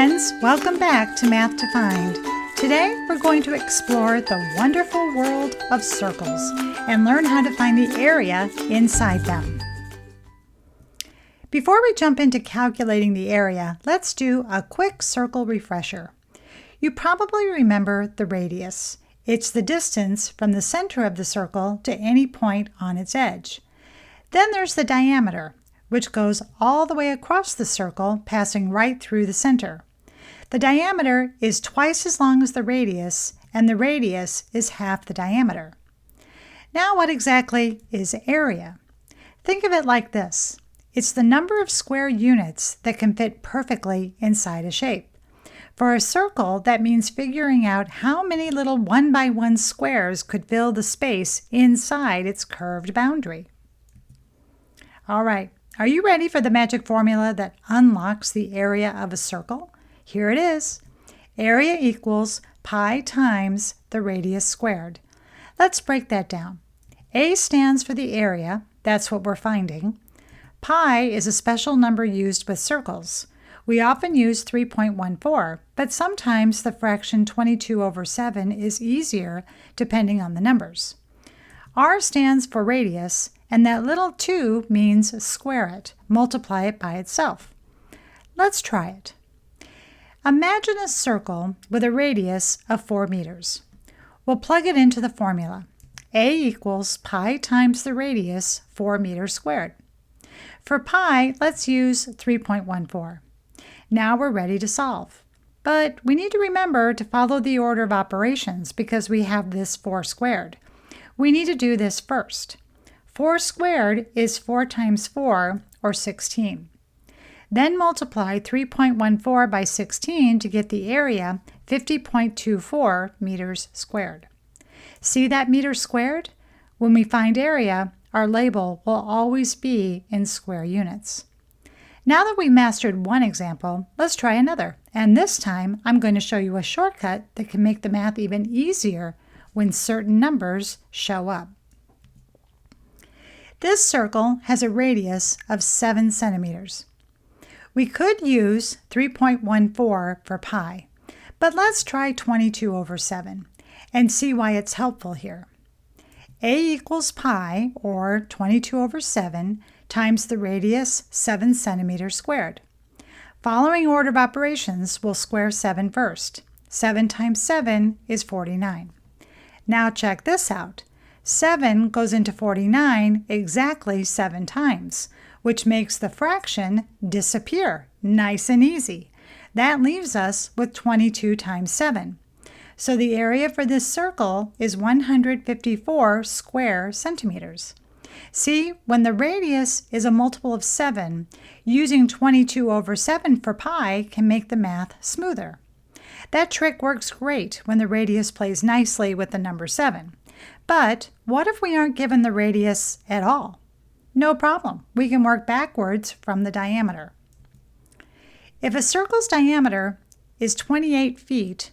friends, welcome back to Math to Find. Today we're going to explore the wonderful world of circles and learn how to find the area inside them. Before we jump into calculating the area, let's do a quick circle refresher. You probably remember the radius. It's the distance from the center of the circle to any point on its edge. Then there's the diameter, which goes all the way across the circle, passing right through the center. The diameter is twice as long as the radius, and the radius is half the diameter. Now, what exactly is area? Think of it like this. It's the number of square units that can fit perfectly inside a shape. For a circle, that means figuring out how many little 1x1 squares could fill the space inside its curved boundary. All right. Are you ready for the magic formula that unlocks the area of a circle? Here it is. Area equals pi times the radius squared. Let's break that down. A stands for the area. That's what we're finding. Pi is a special number used with circles. We often use 3.14, but sometimes the fraction 22/7 is easier depending on the numbers. R stands for radius, and that little 2 means square it, multiply it by itself. Let's try it. Imagine a circle with a radius of 4 meters. We'll plug it into the formula. A equals pi times the radius, 4 meters squared. For pi, let's use 3.14. Now we're ready to solve. But we need to remember to follow the order of operations because we have this 4 squared. We need to do this first. 4 squared is 4 times 4, or 16. Then multiply 3.14 by 16 to get the area, 50.24 meters squared. See that meters squared? When we find area, our label will always be in square units. Now that we mastered one example, let's try another. And this time, I'm going to show you a shortcut that can make the math even easier when certain numbers show up. This circle has a radius of 7 centimeters. We could use 3.14 for pi, but let's try 22/7 and see why it's helpful here. A equals pi, or 22/7, times the radius 7 centimeters squared. Following order of operations, we'll square 7 first. 7 times 7 is 49. Now check this out. 7 goes into 49 exactly 7 times, which makes the fraction disappear. Nice and easy. That leaves us with 22 times 7. So the area for this circle is 154 square centimeters. See, when the radius is a multiple of 7, using 22/7 for pi can make the math smoother. That trick works great when the radius plays nicely with the number 7. But what if we aren't given the radius at all? No problem. We can work backwards from the diameter. If a circle's diameter is 28 feet,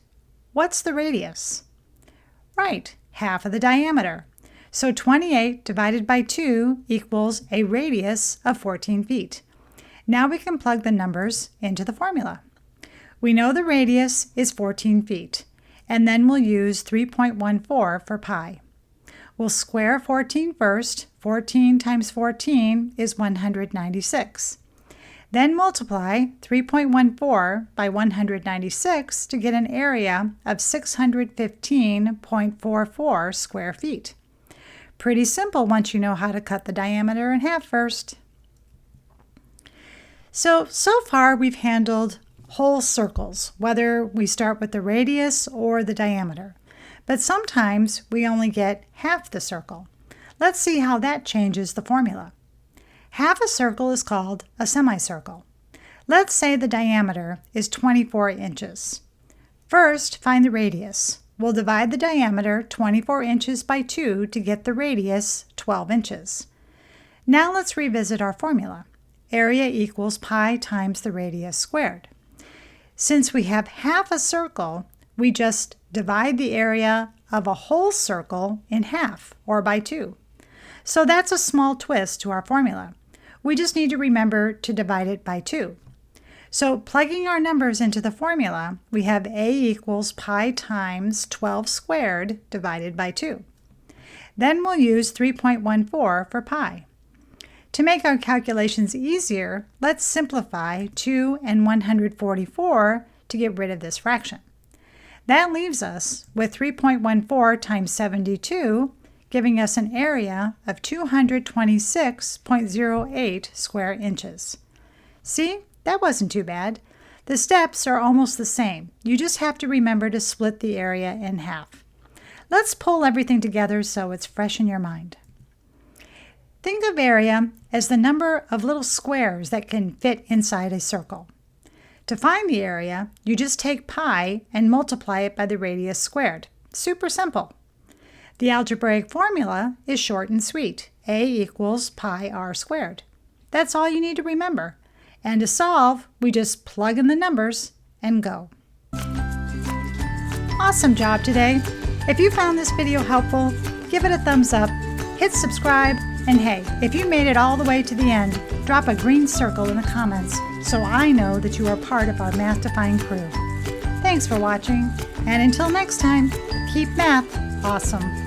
what's the radius? Right, half of the diameter. So 28 divided by 2 equals a radius of 14 feet. Now we can plug the numbers into the formula. We know the radius is 14 feet, and then we'll use 3.14 for pi. We'll square 14 first. 14 times 14 is 196. Then multiply 3.14 by 196 to get an area of 615.44 square feet. Pretty simple once you know how to cut the diameter in half first. So far we've handled whole circles, whether we start with the radius or the diameter. But sometimes we only get half the circle. Let's see how that changes the formula. Half a circle is called a semicircle. Let's say the diameter is 24 inches. First, find the radius. We'll divide the diameter 24 inches by 2 to get the radius 12 inches. Now let's revisit our formula. Area equals pi times the radius squared. Since we have half a circle, we just divide the area of a whole circle in half, or by 2. So that's a small twist to our formula. We just need to remember to divide it by 2. So plugging our numbers into the formula, we have a equals pi times 12 squared divided by 2. Then we'll use 3.14 for pi. To make our calculations easier, let's simplify 2 and 144 to get rid of this fraction. That leaves us with 3.14 times 72, giving us an area of 226.08 square inches. See, that wasn't too bad. The steps are almost the same. You just have to remember to split the area in half. Let's pull everything together so it's fresh in your mind. Think of area as the number of little squares that can fit inside a circle. To find the area, you just take pi and multiply it by the radius squared. Super simple. The algebraic formula is short and sweet. A equals pi r squared. That's all you need to remember. And to solve, we just plug in the numbers and go. Awesome job today. If you found this video helpful, give it a thumbs up, hit subscribe, and hey, if you made it all the way to the end, drop a green circle in the comments so I know that you are part of our Math-Defying crew. Thanks for watching, and until next time, keep math awesome.